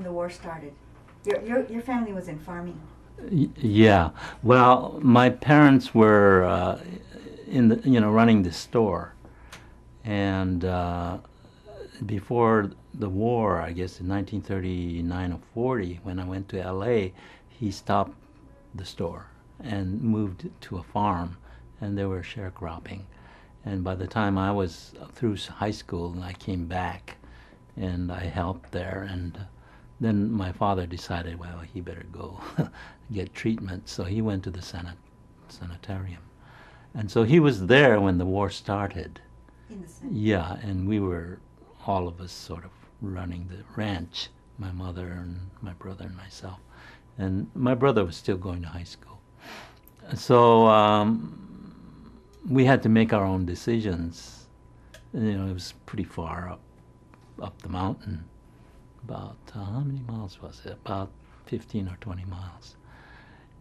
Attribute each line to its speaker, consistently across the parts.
Speaker 1: the war started? Your family was in farming.
Speaker 2: Yeah. Well, my parents were in the running the store, and before the war, I guess in 1939 or 40, when I went to L.A., he stopped the store and moved to a farm, and they were sharecropping. And by the time I was through high school, I came back, and I helped there. And then my father decided, well, he better go get treatment. So he went to the sanitarium. And so he was there when the war started.
Speaker 1: In the Senate.
Speaker 2: Yeah, and we were, all of us, sort of running the ranch, my mother and my brother and myself. And my brother was still going to high school. So we had to make our own decisions. It was pretty far up the mountain. About, how many miles was it? About 15 or 20 miles.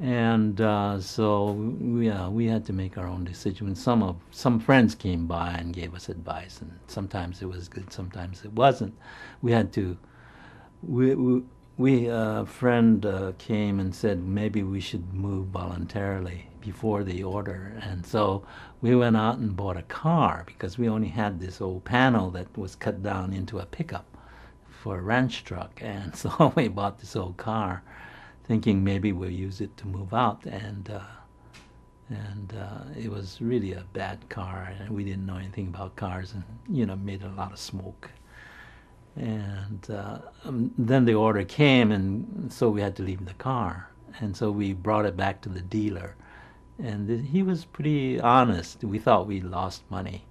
Speaker 2: And so we had to make our own decision. Some friends came by and gave us advice, and sometimes it was good, sometimes it wasn't. We had to. A friend came and said maybe we should move voluntarily before the order, and so we went out and bought a car because we only had this old panel that was cut down into a pickup for a ranch truck, and so we bought this old car, thinking maybe we'll use it to move out, and it was really a bad car, and we didn't know anything about cars, and made a lot of smoke. And then the order came, and so we had to leave the car, and so we brought it back to the dealer, and he was pretty honest. We thought we lost money,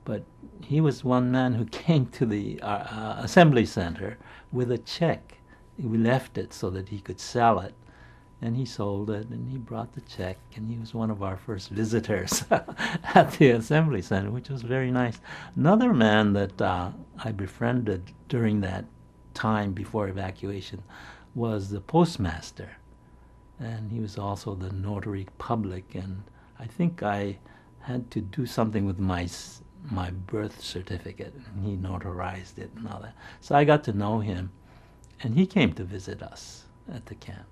Speaker 2: but he was one man who came to the assembly center with a check. We left it so that he could sell it, and he sold it, and he brought the check, and he was one of our first visitors at the assembly center, which was very nice. Another man that I befriended during that time before evacuation was the postmaster, and he was also the notary public, and I think I had to do something with my birth certificate, and he notarized it and all that. So I got to know him, and he came to visit us at the camp.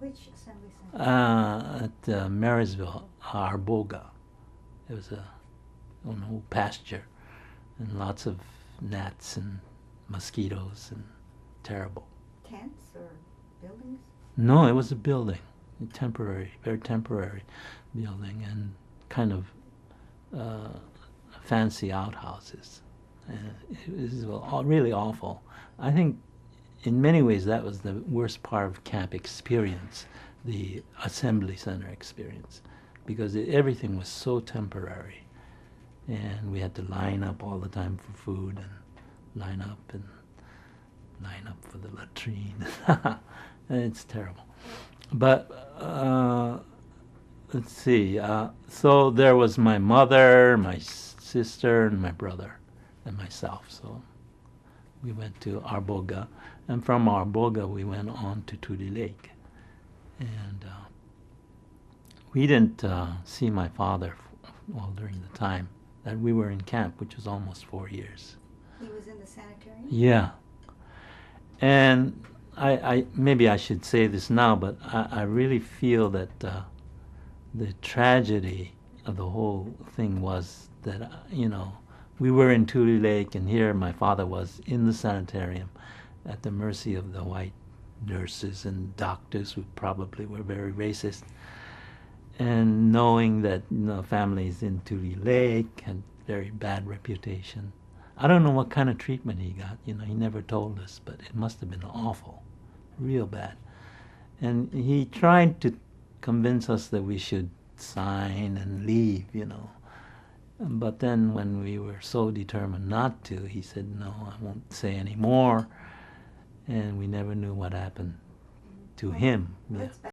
Speaker 1: Which assembly center?
Speaker 2: At Marysville, Arboga. It was an old pasture, and lots of gnats and mosquitoes, and terrible.
Speaker 1: Tents or buildings?
Speaker 2: No, it was a building, very temporary building, and kind of fancy outhouses. It was really awful. I think in many ways that was the worst part of camp experience, the assembly center experience, because everything was so temporary, and we had to line up all the time for food, and line up for the latrine. It's terrible. But let's see. So there was my mother, my sister, and my brother, and myself. So we went to Arboga, and from Arboga we went on to Tule Lake. And we didn't see my father during the time that we were in camp, which was almost 4 years.
Speaker 1: He was in the sanitarium?
Speaker 2: Yeah. And I maybe I should say this now, but I really feel that the tragedy of the whole thing was that, we were in Tule Lake, and here my father was in the sanitarium at the mercy of the white nurses and doctors who probably were very racist. And knowing that families in Tule Lake had very bad reputation. I don't know what kind of treatment he got. He never told us, but it must have been awful, real bad. And he tried to convince us that we should sign and leave, But then when we were so determined not to, he said, no, I won't say any more. And we never knew what happened to him. Yeah.